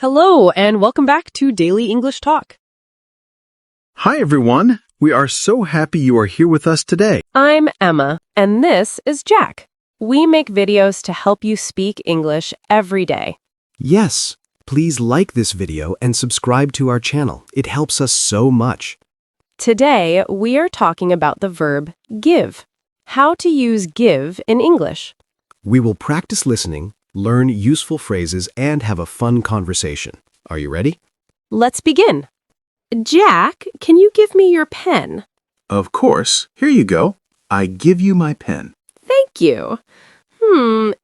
Hello, and welcome back to Daily English Talk. Hi, everyone. We are so happy you are here with us today. I'm Emma, and this is Jack. We make videos to help you speak English every day. Yes, please like this video and subscribe to our channel. It helps us so much. Today, we are talking about the verb give. How to use give in English. We will practice listening, learn useful phrases, and have a fun conversation. Are you ready? Let's begin. Jack, can you give me your pen? Of course. Here you go. I give you my pen. Thank you.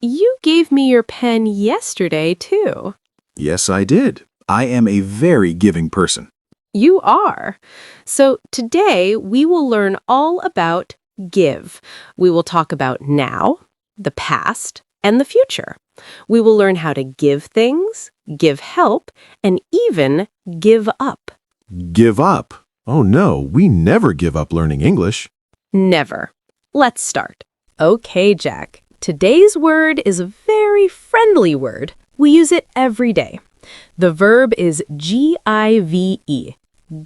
You gave me your pen yesterday, too. Yes, I did. I am a very giving person. You are. So today we will learn all about give. We will talk about now, the past, and the future. We will learn how to give things, give help, and even give up. Give up? Oh no, we never give up learning English. Never. Let's start. Okay, Jack. Today's word is a very friendly word. We use it every day. The verb is give.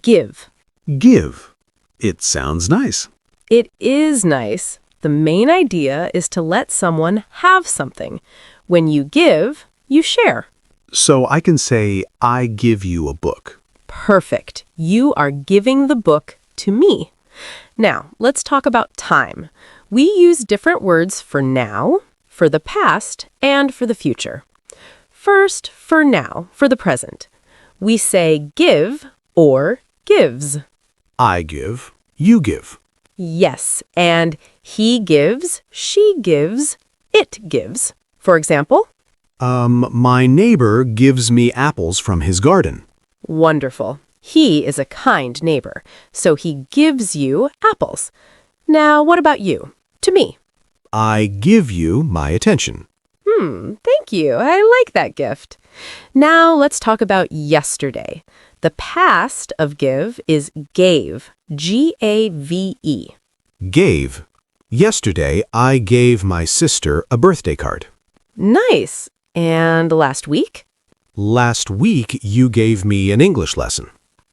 Give. Give. It sounds nice. It is nice. The main idea is to let someone have something. When you give, you share. So I can say, I give you a book. Perfect. You are giving the book to me. Now, let's talk about time. We use different words for now, for the past, and for the future. First, for now, for the present. We say give or gives. I give, you give. Yes, and he gives, she gives, it gives. For example, My neighbor gives me apples from his garden. wonderful. He is a kind neighbor, so he gives you apples. Now, what about you? To me. I give you my attention. Thank you. I like that gift. Now, let's talk about yesterday. The past of give is gave. G-A-V-E. Gave. Yesterday, I gave my sister a birthday card. Nice. And last week? Last week, you gave me an English lesson.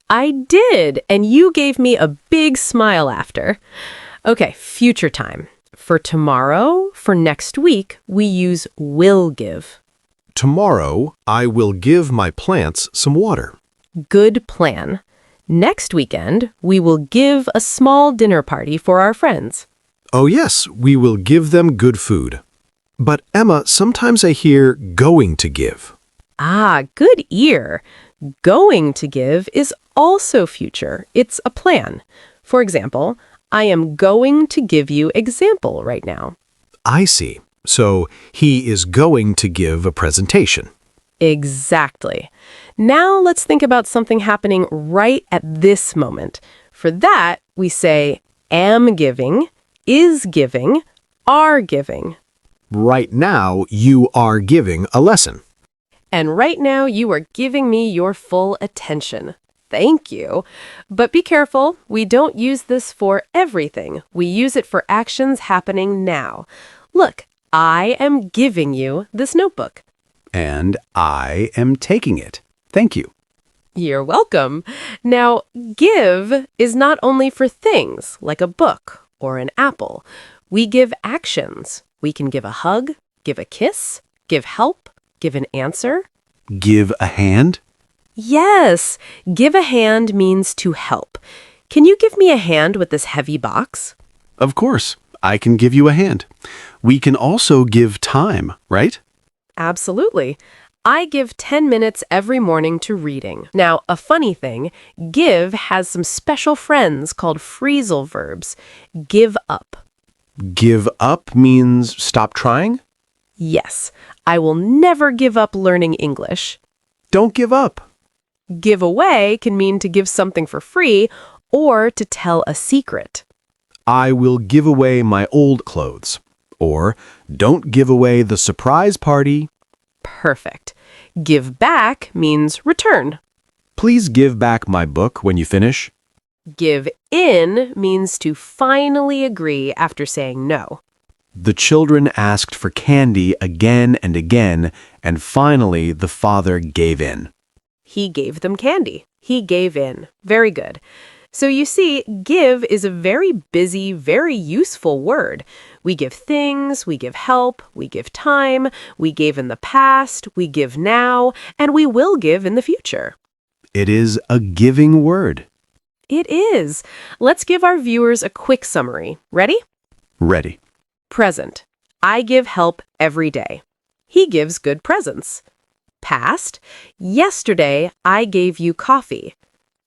I did, and you gave me a big smile after. Okay, future time. For tomorrow, for next week, we use will give. Tomorrow, I will give my plants some water. Good plan. Next weekend, we will give a small dinner party for our friends. Oh yes, we will give them good food. But Emma, sometimes I hear going to give. Ah, good ear. Going to give is also future. It's a plan. For example, I am going to give you example right now. I see. So he is going to give a presentation. Exactly. Now let's think about something happening right at this moment. For that, we say am giving, is giving, are giving. Right now, you are giving a lesson. And right now, you are giving me your full attention. Thank you. But be careful, we don't use this for everything. We use it for actions happening now. Look, I am giving you this notebook. And I am taking it. Thank you. You're welcome. Now, give is not only for things like a book or an apple. We give actions. We can give a hug, give a kiss, give help, give an answer. Give a hand? Yes, give a hand means to help. Can you give me a hand with this heavy box? Of course. I can give you a hand. We can also give time, right? Absolutely. I give 10 minutes every morning to reading. Now, a funny thing, give has some special friends called phrasal verbs. Give up. Give up means stop trying? Yes, I will never give up learning English. Don't give up. Give away can mean to give something for free or to tell a secret. I will give away my old clothes. Or, don't give away the surprise party. Perfect. Give back means return. Please give back my book when you finish. Give in means to finally agree after saying no. The children asked for candy again and again, and finally the father gave in. He gave them candy. He gave in. Very good. So you see, give is a very busy, very useful word. We give things, we give help, we give time, we gave in the past, we give now, and we will give in the future. It is a giving word. It is. Let's give our viewers a quick summary. Ready? Ready. Present. I give help every day. He gives good presents. Past. Yesterday, I gave you coffee.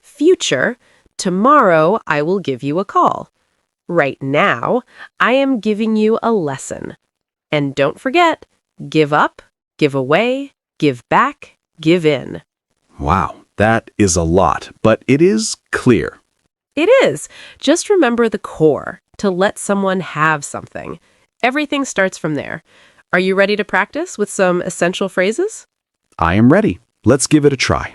Future. Tomorrow, I will give you a call. Right now, I am giving you a lesson. And don't forget, give up, give away, give back, give in. Wow, that is a lot, but it is clear. It is. Just remember the core, to let someone have something. Everything starts from there. Are you ready to practice with some essential phrases? I am ready. Let's give it a try.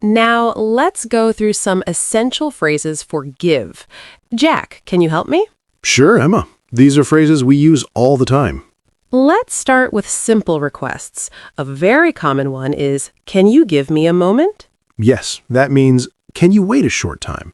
Now, let's go through some essential phrases for give. Jack, can you help me? Sure, Emma. These are phrases we use all the time. Let's start with simple requests. A very common one is, can you give me a moment? Yes, that means, can you wait a short time?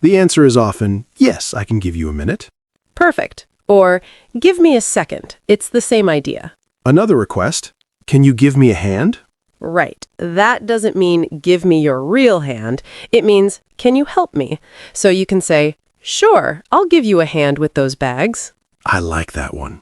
The answer is often, yes, I can give you a minute. Perfect. Or, give me a second. It's the same idea. Another request, can you give me a hand? Right. That doesn't mean give me your real hand. It means, can you help me? So you can say, sure, I'll give you a hand with those bags. I like that one.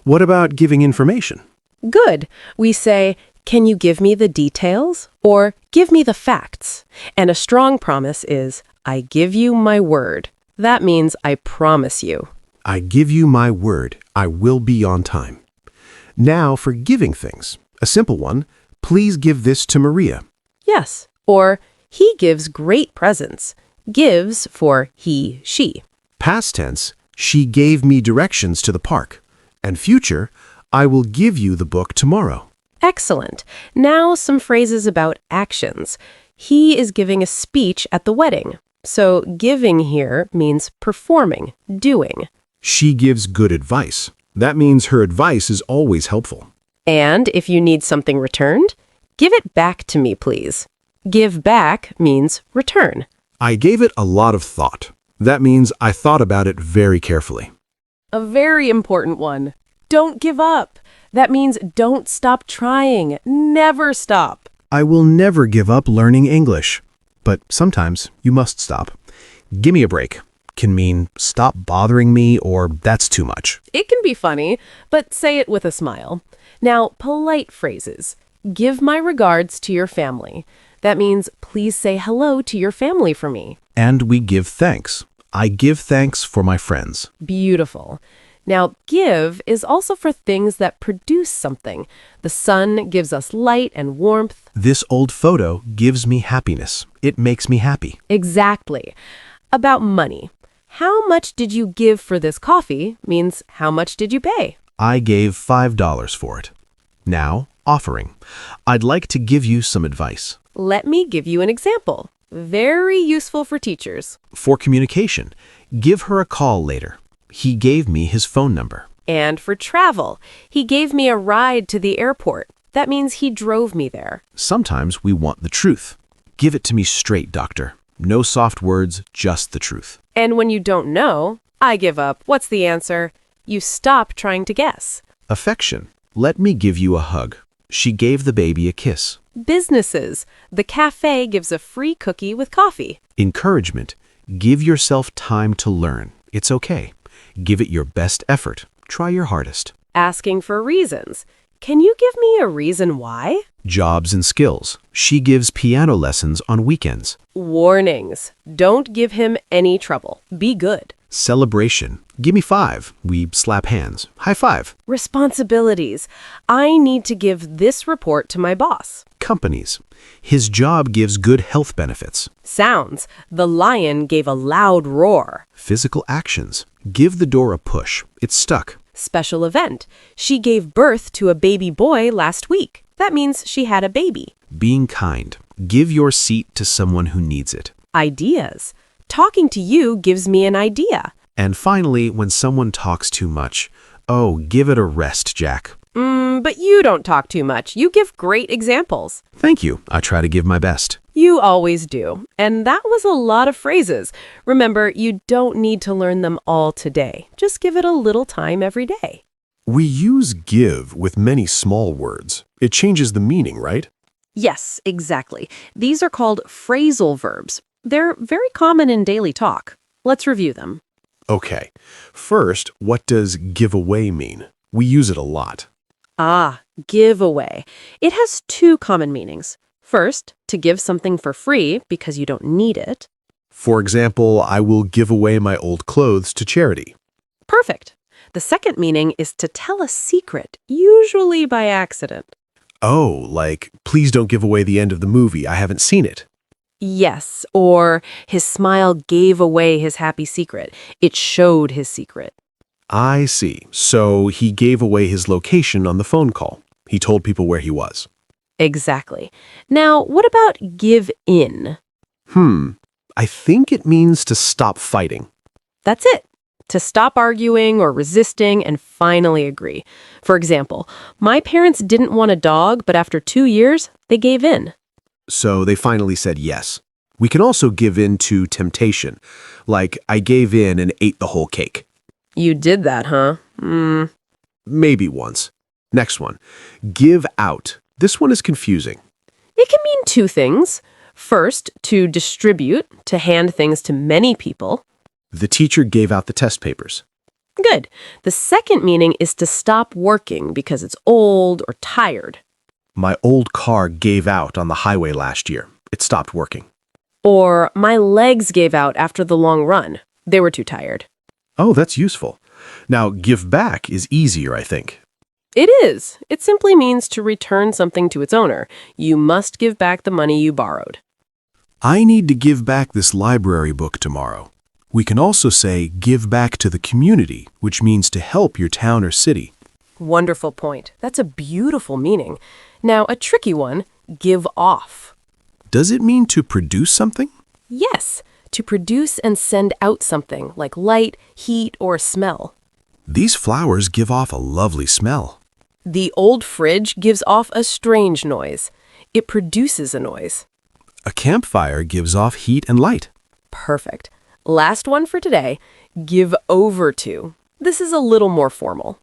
What about giving information? Good. We say, can you give me the details? Or give me the facts. And a strong promise is, I give you my word. That means I promise you. I give you my word, I will be on time. Now for giving things. A simple one, please give this to Maria. Yes. Or, he gives great presents. Gives for he, she. Past tense, she gave me directions to the park. And future, I will give you the book tomorrow. Excellent. Now some phrases about actions. He is giving a speech at the wedding. So giving here means performing, doing. She gives good advice. That means her advice is always helpful. And if you need something returned, give it back to me, please. Give back means return. I gave it a lot of thought. That means I thought about it very carefully. A very important one. Don't give up. That means don't stop trying. Never stop. I will never give up learning English. But sometimes you must stop. Give me a break can mean stop bothering me or that's too much. It can be funny, but say it with a smile. Now, polite phrases. Give my regards to your family. That means please say hello to your family for me. And we give thanks. I give thanks for my friends. Beautiful. Now, give is also for things that produce something. The sun gives us light and warmth. This old photo gives me happiness. It makes me happy. Exactly. About money. How much did you give for this coffee means how much did you pay? I gave $5 for it. Now, offering. I'd like to give you some advice. Let me give you an example. Very useful for teachers. For communication, give her a call later. He gave me his phone number. And for travel, he gave me a ride to the airport. That means he drove me there. Sometimes we want the truth. Give it to me straight, doctor. No soft words, just the truth. And when you don't know, I give up. What's the answer? You stop trying to guess. Affection. Let me give you a hug. She gave the baby a kiss. Businesses. The cafe gives a free cookie with coffee. Encouragement. Give yourself time to learn. It's okay. Give it your best effort. Try your hardest. Asking for reasons. Can you give me a reason why? Jobs and skills. She gives piano lessons on weekends. Warnings. Don't give him any trouble. Be good. Celebration. Give me 5. We slap hands. High five. Responsibilities. I need to give this report to my boss. Companies. His job gives good health benefits. Sounds. The lion gave a loud roar. Physical actions. Give the door a push. It's stuck. Special event. She gave birth to a baby boy last week. That means she had a baby. Being kind. Give your seat to someone who needs it. Ideas. Talking to you gives me an idea. And finally, when someone talks too much, oh, give it a rest, Jack. But you don't talk too much. You give great examples. Thank you. I try to give my best. You always do. And that was a lot of phrases. Remember, you don't need to learn them all today. Just give it a little time every day. We use give with many small words. It changes the meaning, right? Yes, exactly. These are called phrasal verbs. They're very common in daily talk. Let's review them. Okay. First, what does give away mean? We use it a lot. Give away. It has two common meanings. First, to give something for free because you don't need it. For example, I will give away my old clothes to charity. Perfect. The second meaning is to tell a secret, usually by accident. Oh, like, please don't give away the end of the movie. I haven't seen it. Yes, or his smile gave away his happy secret. It showed his secret. I see. So he gave away his location on the phone call. He told people where he was. Exactly. Now, what about give in? I think it means to stop fighting. That's it. To stop arguing or resisting and finally agree. For example, my parents didn't want a dog, but after 2 years, they gave in. So they finally said yes. We can also give in to temptation. Like, I gave in and ate the whole cake. You did that, huh? Maybe once. Next one. Give out. This one is confusing. It can mean two things. First, to distribute, to hand things to many people. The teacher gave out the test papers. Good. The second meaning is to stop working because it's old or tired. My old car gave out on the highway last year. It stopped working. Or my legs gave out after the long run. They were too tired. Oh, that's useful. Now, give back is easier, I think. It is. It simply means to return something to its owner. You must give back the money you borrowed. I need to give back this library book tomorrow. We can also say give back to the community, which means to help your town or city. Wonderful point. That's a beautiful meaning. Now, a tricky one, give off. Does it mean to produce something? Yes, to produce and send out something like light, heat, or smell. These flowers give off a lovely smell. The old fridge gives off a strange noise. It produces a noise. A campfire gives off heat and light. Perfect. Last one for today, give over to. This is a little more formal.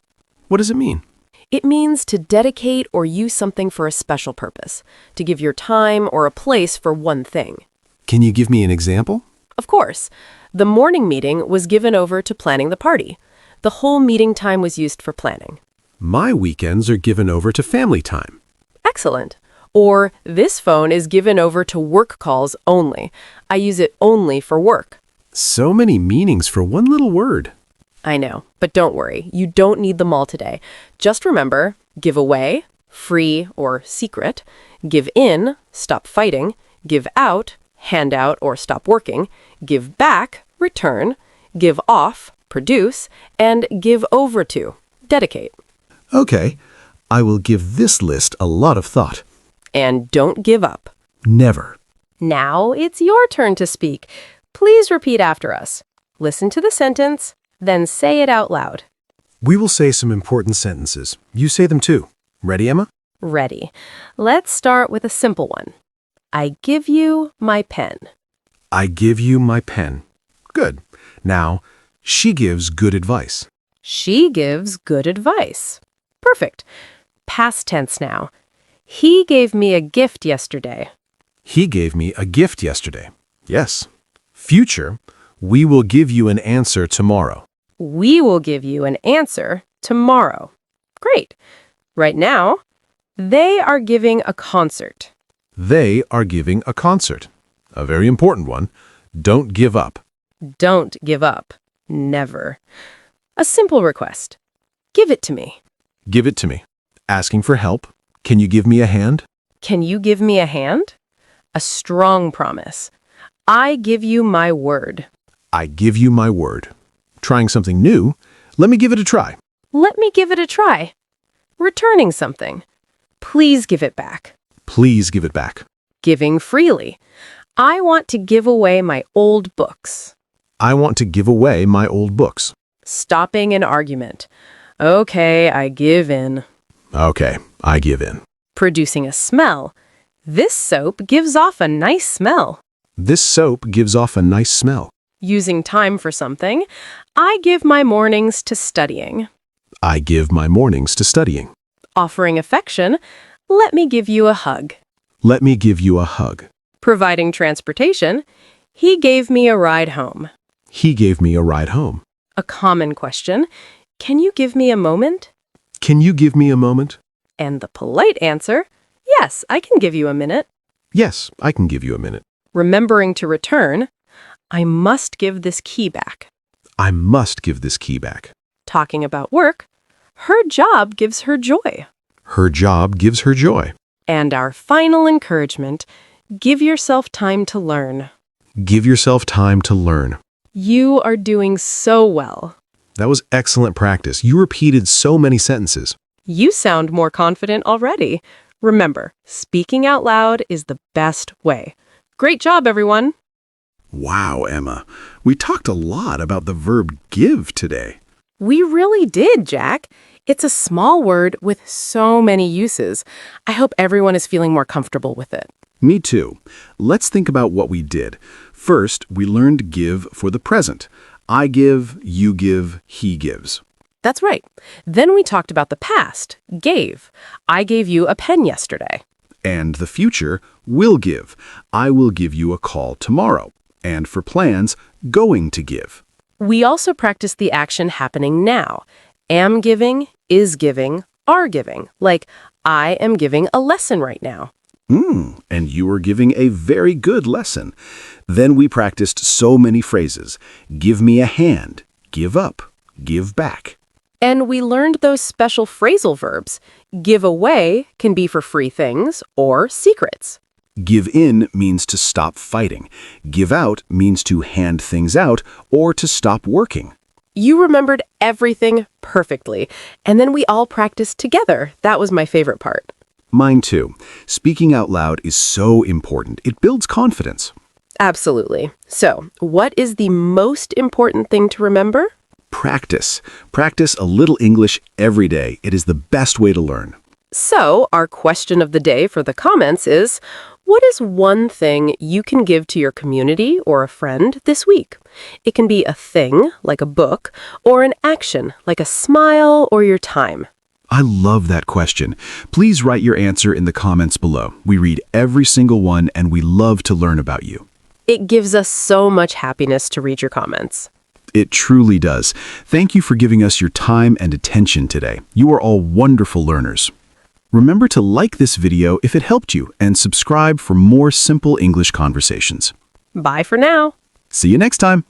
What does it mean? It means to dedicate or use something for a special purpose, to give your time or a place for one thing. Can you give me an example? Of course. The morning meeting was given over to planning the party. The whole meeting time was used for planning. My weekends are given over to family time. Excellent. Or this phone is given over to work calls only. I use it only for work. So many meanings for one little word. I know, but don't worry. You don't need them all today. Just remember, give away, free or secret, give in, stop fighting, give out, hand out or stop working, give back, return, give off, produce, and give over to, dedicate. Okay, I will give this list a lot of thought. And don't give up. Never. Now it's your turn to speak. Please repeat after us. Listen to the sentence, then say it out loud. We will say some important sentences. You say them too. Ready, Emma? Ready. Let's start with a simple one. I give you my pen. I give you my pen. Good. Now, she gives good advice. She gives good advice. Perfect. Past tense now. He gave me a gift yesterday. He gave me a gift yesterday. Yes. Future, we will give you an answer tomorrow. We will give you an answer tomorrow. Great. Right now, they are giving a concert. They are giving a concert. A very important one. Don't give up. Don't give up. Never. A simple request. Give it to me. Give it to me. Asking for help. Can you give me a hand? Can you give me a hand? A strong promise. I give you my word. I give you my word. Trying something new. Let me give it a try. Let me give it a try. Returning something. Please give it back. Please give it back. Giving freely. I want to give away my old books. I want to give away my old books. Stopping an argument. Okay, I give in. Okay, I give in. Producing a smell. This soap gives off a nice smell. This soap gives off a nice smell. Using time for something. I give my mornings to studying. I give my mornings to studying. Offering affection. Let me give you a hug. Let me give you a hug. Providing transportation. He gave me a ride home. He gave me a ride home. A common question. Can you give me a moment? Can you give me a moment? And the polite answer. Yes, I can give you a minute. Yes, I can give you a minute. Remembering to return. I must give this key back. I must give this key back. Talking about work. Her job gives her joy. Her job gives her joy. And our final encouragement. Give yourself time to learn. Give yourself time to learn. You are doing so well. That was excellent practice. You repeated so many sentences. You sound more confident already. Remember, speaking out loud is the best way. Great job, everyone. Wow, Emma. We talked a lot about the verb give today. We really did, Jack. It's a small word with so many uses. I hope everyone is feeling more comfortable with it. Me too. Let's think about what we did. First, we learned give for the present. I give, you give, he gives. That's right. Then we talked about the past, gave. I gave you a pen yesterday. And the future, will give. I will give you a call tomorrow. And for plans, going to give. We also practiced the action happening now. Am giving, is giving, are giving. Like, I am giving a lesson right now. And you were giving a very good lesson. Then we practiced so many phrases. Give me a hand, give up, give back. And we learned those special phrasal verbs. Give away can be for free things or secrets. Give in means to stop fighting. Give out means to hand things out or to stop working. You remembered everything perfectly. And then we all practiced together. That was my favorite part. Mine too. Speaking out loud is so important. It builds confidence. Absolutely. So, what is the most important thing to remember? Practice. Practice a little English every day. It is the best way to learn. So, our question of the day for the comments is, what is one thing you can give to your community or a friend this week? It can be a thing, like a book, or an action, like a smile or your time. I love that question. Please write your answer in the comments below. We read every single one and we love to learn about you. It gives us so much happiness to read your comments. It truly does. Thank you for giving us your time and attention today. You are all wonderful learners. Remember to like this video if it helped you and subscribe for more simple English conversations. Bye for now. See you next time.